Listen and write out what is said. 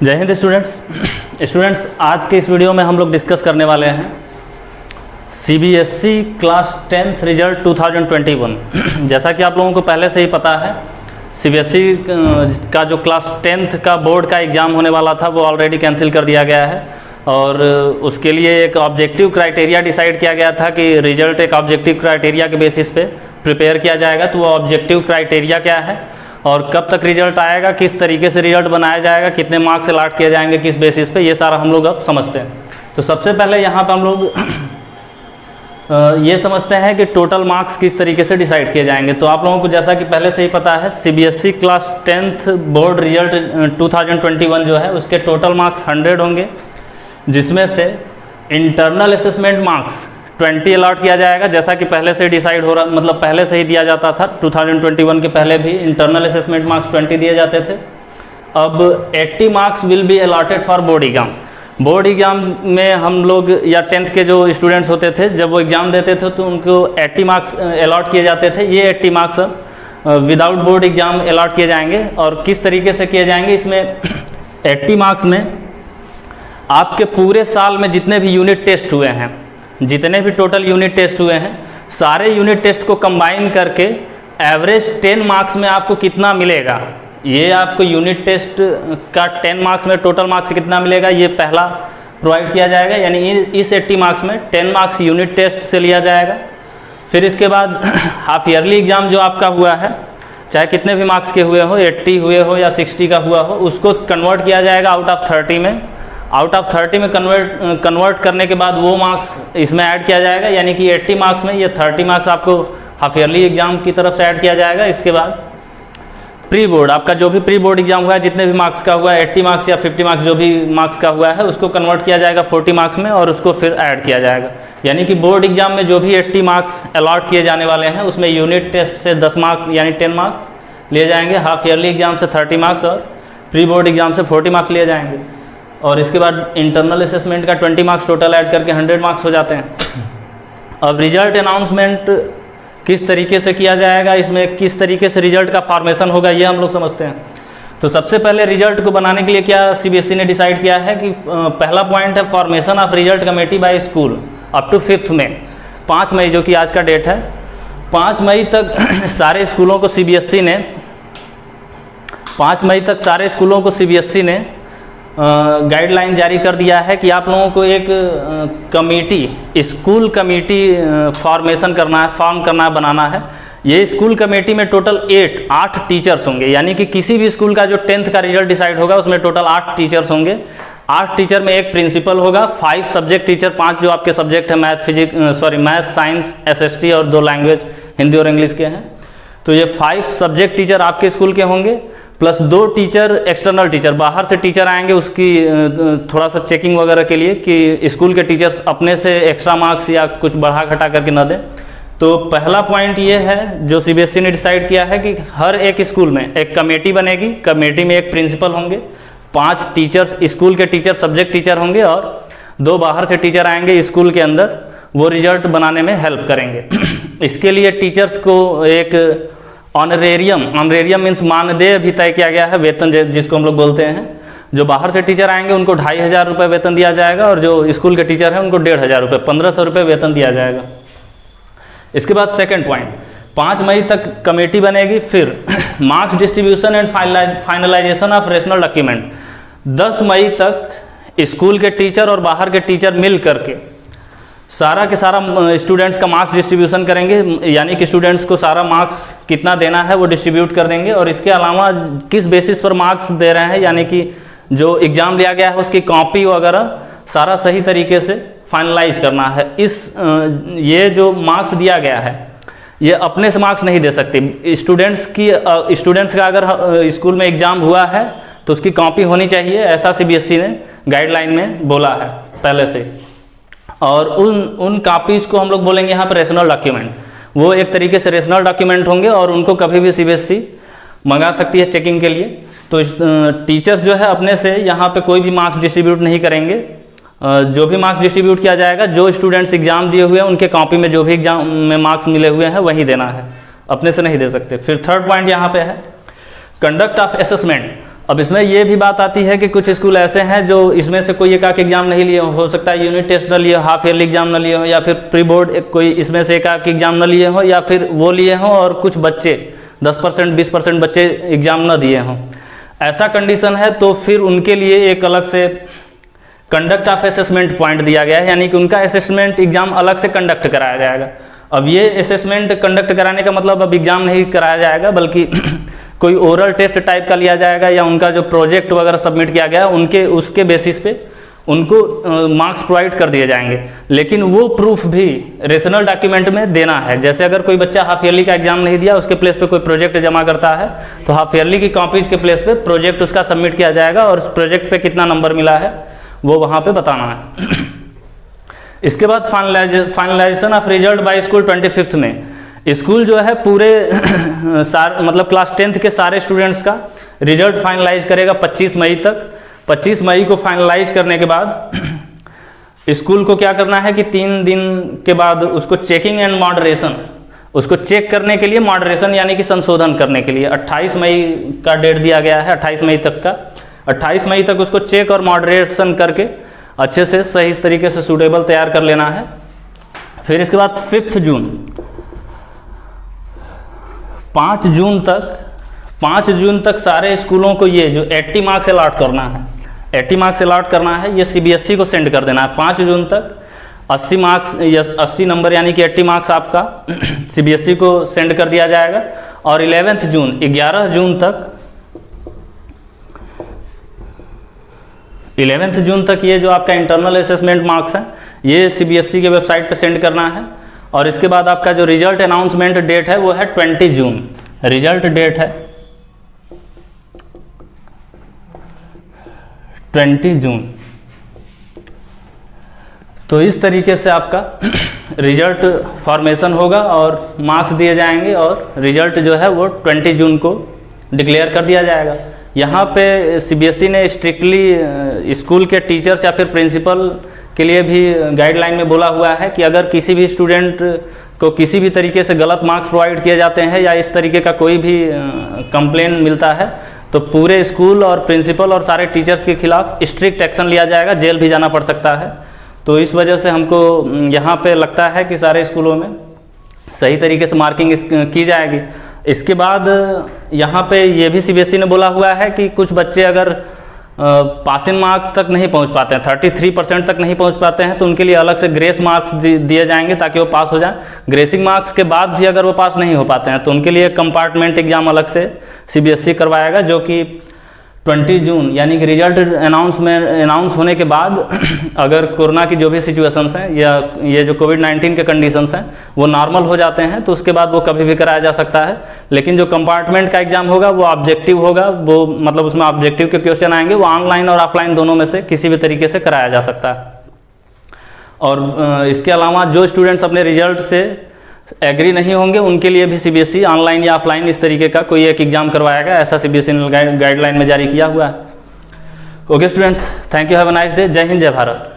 जय हिंद स्टूडेंट्स, आज के इस वीडियो में हम लोग डिस्कस करने वाले हैं सीबीएसई क्लास 10th रिजल्ट 2021। जैसा कि आप लोगों को पहले से ही पता है, सीबीएसई का जो क्लास 10th का बोर्ड का एग्ज़ाम होने वाला था वो ऑलरेडी कैंसिल कर दिया गया है और उसके लिए एक ऑब्जेक्टिव क्राइटेरिया डिसाइड किया गया था कि रिजल्ट एक ऑब्जेक्टिव क्राइटेरिया के बेसिस पे प्रिपेयर किया जाएगा। तो वो ऑब्जेक्टिव क्राइटेरिया क्या है और कब तक रिजल्ट आएगा, किस तरीके से रिजल्ट बनाया जाएगा, कितने मार्क्स अलाट किए जाएंगे किस बेसिस पे, ये सारा हम लोग अब समझते हैं। तो सबसे पहले यहाँ पर हम लोग ये समझते हैं कि टोटल मार्क्स किस तरीके से डिसाइड किए जाएंगे। तो आप लोगों को जैसा कि पहले से ही पता है, CBSE class 10th board result 2021 जो है उसके टोटल मार्क्स 100 होंगे, जिसमें से इंटरनल असेसमेंट मार्क्स 20 अलॉट किया जाएगा। जैसा कि पहले से डिसाइड हो रहा, मतलब पहले से ही दिया जाता था, 2021 के पहले भी इंटरनल असेसमेंट मार्क्स 20 दिए जाते थे। अब 80 marks will be allotted for board exam. Board exam में हम लोग या 10th के जो स्टूडेंट्स होते थे, जब वो एग्ज़ाम देते थे तो उनको 80 मार्क्स अलॉट किए जाते थे। ये 80 marks without board exam allot किए जाएंगे। और किस तरीके से किए जाएंगे, इसमें 80 मार्क्स में आपके पूरे साल में जितने भी यूनिट टेस्ट हुए हैं, जितने भी टोटल यूनिट टेस्ट हुए हैं, सारे यूनिट टेस्ट को कंबाइन करके एवरेज 10 मार्क्स में आपको कितना मिलेगा, ये आपको यूनिट टेस्ट का 10 मार्क्स में टोटल मार्क्स कितना मिलेगा, ये पहला प्रोवाइड किया जाएगा। यानी इस 80 मार्क्स में 10 मार्क्स यूनिट टेस्ट से लिया जाएगा। फिर इसके बाद हाफ ईयरली एग्ज़ाम जो आपका हुआ है, चाहे कितने भी मार्क्स के हुए हो, 80 हुए हो या 60 का हुआ हो, उसको कन्वर्ट किया जाएगा आउट ऑफ 30 में। आउट ऑफ 30 में कन्वर्ट करने के बाद वो मार्क्स इसमें ऐड किया जाएगा। यानी कि 80 मार्क्स में ये 30 मार्क्स आपको हाफ ईयरली एग्जाम की तरफ से ऐड किया जाएगा। इसके बाद प्री बोर्ड, आपका जो भी प्री बोर्ड एग्जाम हुआ है, जितने भी मार्क्स का हुआ है, 80 मार्क्स या 50 मार्क्स जो भी मार्क्स का हुआ है, उसको कन्वर्ट किया जाएगा 40 मार्क्स में और उसको फिर ऐड किया जाएगा। यानी कि बोर्ड एग्जाम में जो भी 80 मार्क्स अलॉट किए जाने वाले हैं, उसमें यूनिट टेस्ट से 10 मार्क्स यानी 10 मार्क्स लिए जाएंगे, हाफ ईयरली एग्जाम से 30 मार्क्स और प्री बोर्ड एग्जाम से 40 मार्क्स लिए जाएंगे। और इसके बाद इंटरनल असेसमेंट का 20 मार्क्स टोटल ऐड करके 100 मार्क्स हो जाते हैं। अब रिजल्ट अनाउंसमेंट किस तरीके से किया जाएगा, इसमें किस तरीके से रिजल्ट का फॉर्मेशन होगा, ये हम लोग समझते हैं। तो सबसे पहले रिजल्ट को बनाने के लिए क्या सीबीएसई ने डिसाइड किया है कि पहला पॉइंट है formation of result committee by school up to 5th मई। 5 मई जो कि आज का डेट है, 5 मई तक सारे स्कूलों को सीबीएसई ने 5 मई तक सारे स्कूलों को सीबीएसई ने गाइडलाइन जारी कर दिया है कि आप लोगों को एक कमेटी, स्कूल कमेटी फॉर्मेशन करना है, फॉर्म करना है, बनाना है। ये स्कूल कमेटी में टोटल 8 टीचर्स होंगे। यानी कि किसी भी स्कूल का जो 10th का रिजल्ट डिसाइड होगा उसमें टोटल 8 टीचर्स होंगे। 8 टीचर में एक प्रिंसिपल होगा, 5 सब्जेक्ट टीचर, 5 जो आपके सब्जेक्ट है मैथ, साइंस, एसएसटी और 2 लैंग्वेज हिंदी और इंग्लिश के हैं। तो ये 5 सब्जेक्ट टीचर आपके स्कूल के होंगे, प्लस 2 टीचर एक्सटर्नल टीचर, बाहर से टीचर आएंगे उसकी थोड़ा सा चेकिंग वगैरह के लिए कि स्कूल के टीचर्स अपने से एक्स्ट्रा मार्क्स या कुछ बढ़ा घटा करके न दें। तो पहला पॉइंट ये है जो सीबीएसई ने डिसाइड किया है कि हर एक स्कूल में एक कमेटी बनेगी। कमेटी में एक प्रिंसिपल होंगे, 5 टीचर्स स्कूल के टीचर सब्जेक्ट टीचर होंगे और 2 बाहर से टीचर आएंगे स्कूल के अंदर, वो रिजल्ट बनाने में हेल्प करेंगे। इसके लिए टीचर्स को एक ऑनरेरियम मीन्स मानदेय भी तय किया गया है, वेतन जिसको हम लोग बोलते हैं। जो बाहर से टीचर आएंगे उनको 2500 रुपये वेतन दिया जाएगा और जो स्कूल के टीचर हैं उनको 1500 रुपये, 1500 रुपये वेतन दिया जाएगा। इसके बाद सेकंड पॉइंट, 5 मई तक कमेटी बनेगी। फिर marks distribution and finalisation of rational document, 10 मई तक स्कूल के टीचर और बाहर के टीचर मिल करके सारा के सारा स्टूडेंट्स का मार्क्स डिस्ट्रीब्यूशन करेंगे। यानी कि स्टूडेंट्स को सारा मार्क्स कितना देना है वो डिस्ट्रीब्यूट कर देंगे। और इसके अलावा किस बेसिस पर मार्क्स दे रहे हैं, यानी कि जो एग्ज़ाम लिया गया है उसकी कॉपी वगैरह सारा सही तरीके से फाइनलाइज करना है। ये जो मार्क्स दिया गया है ये अपने से मार्क्स नहीं दे सकते। स्टूडेंट्स का अगर स्कूल में एग्ज़ाम हुआ है तो उसकी कॉपी होनी चाहिए, ऐसा सीबीएसई ने गाइडलाइन में बोला है पहले से। और उन कापीज़ को हम लोग बोलेंगे यहाँ पर रेशनल डॉक्यूमेंट। वो एक तरीके से रेशनल डॉक्यूमेंट होंगे और उनको कभी भी सीबीएसई मंगा सकती है चेकिंग के लिए। तो टीचर्स जो है अपने से यहाँ पे कोई भी मार्क्स डिस्ट्रीब्यूट नहीं करेंगे। जो भी मार्क्स डिस्ट्रीब्यूट किया जाएगा, जो स्टूडेंट्स एग्जाम दिए हुए हैं उनके कॉपी में जो भी एग्जाम में मार्क्स मिले हुए हैं वही देना है, अपने से नहीं दे सकते। फिर थर्ड पॉइंट यहाँ पे है कंडक्ट ऑफ असेसमेंट अब इसमें ये भी बात आती है कि कुछ स्कूल ऐसे हैं जो इसमें से कोई एकाक एग्जाम नहीं लिए हो सकता है यूनिट टेस्ट न लिए हो, हाफ ईयरली एग्जाम न लिए हो, या फिर प्री बोर्ड कोई इसमें से एकाक एग्जाम न लिए हो, या फिर वो लिए हों और कुछ बच्चे 10% 20% बच्चे एग्जाम न दिए हों। ऐसा कंडीशन है तो फिर उनके लिए एक अलग से कंडक्ट ऑफ असेसमेंट पॉइंट दिया गया है, यानी कि उनका असेसमेंट एग्जाम अलग से कंडक्ट कराया जाएगा। अब ये असेसमेंट कंडक्ट कराने का मतलब अब एग्जाम नहीं कराया जाएगा, बल्कि कोई ओरल टेस्ट टाइप का लिया जाएगा, या उनका जो प्रोजेक्ट वगैरह सबमिट किया गया उनके उसके बेसिस पे उनको मार्क्स प्रोवाइड कर दिए जाएंगे। लेकिन वो प्रूफ भी रेशनल डॉक्यूमेंट में देना है। जैसे अगर कोई बच्चा हाफ ईयरली का एग्जाम नहीं दिया, उसके प्लेस पे कोई प्रोजेक्ट जमा करता है, तो हाफ ईयरली की कॉपीज के प्लेस पे प्रोजेक्ट उसका सबमिट किया जाएगा और उस प्रोजेक्ट पे कितना नंबर मिला है वो वहाँ पे बताना है। इसके बाद finalisation of result by school 25 में स्कूल जो है पूरे मतलब क्लास 10th के सारे स्टूडेंट्स का रिजल्ट फाइनलाइज करेगा 25 मई तक। 25 मई को फाइनलाइज करने के बाद स्कूल को क्या करना है कि 3 दिन के बाद उसको चेकिंग एंड मॉडरेशन, उसको चेक करने के लिए मॉडरेशन यानी कि संशोधन करने के लिए 28 मई का डेट दिया गया है, 28 मई तक का। 28 मई तक उसको चेक और मॉडरेशन करके अच्छे से सही तरीके से सूटेबल तैयार कर लेना है। फिर इसके बाद 5 जून तक सारे स्कूलों को ये जो 80 मार्क्स अलॉट करना है, 80 मार्क्स अलॉट करना है, ये सीबीएसई को सेंड कर देना है 5 जून तक। 80 मार्क्स या 80 नंबर यानी कि 80 मार्क्स आपका सीबीएसई को सेंड कर दिया जाएगा। और 11 जून 11 जून तक 11 जून तक ये जो आपका इंटरनल असेसमेंट मार्क्स हैं ये सीबीएसई के वेबसाइट पे सेंड करना है। और इसके बाद आपका जो रिजल्ट अनाउंसमेंट डेट है वो है 20 जून, रिजल्ट डेट है 20 जून। तो इस तरीके से आपका रिजल्ट फॉर्मेशन होगा और मार्क्स दिए जाएंगे और रिजल्ट जो है वो 20 जून को डिक्लेयर कर दिया जाएगा। यहाँ पे सीबीएसई ने स्ट्रिक्टली स्कूल के टीचर्स या फिर प्रिंसिपल के लिए भी गाइडलाइन में बोला हुआ है कि अगर किसी भी स्टूडेंट को किसी भी तरीके से गलत मार्क्स प्रोवाइड किए जाते हैं या इस तरीके का कोई भी कंप्लेन मिलता है तो पूरे स्कूल और प्रिंसिपल और सारे टीचर्स के खिलाफ स्ट्रिक्ट एक्शन लिया जाएगा, जेल भी जाना पड़ सकता है। तो इस वजह से हमको यहाँ पे लगता है कि सारे स्कूलों में सही तरीके से मार्किंग की जाएगी। इसके बाद यहाँ पे ये भी सीबीएसई ने बोला हुआ है कि कुछ बच्चे अगर पासिंग मार्क तक नहीं पहुँच पाते हैं, 33% तक नहीं पहुँच पाते हैं, तो उनके लिए अलग से ग्रेस मार्क्स दिए जाएंगे ताकि वो पास हो जाएं। ग्रेसिंग मार्क्स के बाद भी अगर वो पास नहीं हो पाते हैं तो उनके लिए कंपार्टमेंट एग्जाम अलग से सीबीएसई करवाएगा, जो कि 20 जून यानी कि रिजल्ट अनाउंस होने के बाद अगर कोरोना की जो भी सिचुएशंस हैं या ये जो कोविड-19 के कंडीशंस हैं वो नॉर्मल हो जाते हैं तो उसके बाद वो कभी भी कराया जा सकता है। लेकिन जो कंपार्टमेंट का एग्जाम होगा वो ऑब्जेक्टिव होगा, वो मतलब उसमें ऑब्जेक्टिव के क्वेश्चन आएंगे, वो ऑनलाइन और ऑफलाइन दोनों में से किसी भी तरीके से कराया जा सकता है। और इसके अलावा जो स्टूडेंट्स अपने रिजल्ट से एग्री नहीं होंगे उनके लिए भी सीबीएसई ऑनलाइन या ऑफलाइन इस तरीके का कोई एक एग्जाम करवाएगा, ऐसा सीबीएसई ने गाइडलाइन में जारी किया हुआ है। Okay students, thank you, have a nice day. जय हिंद, जय भारत।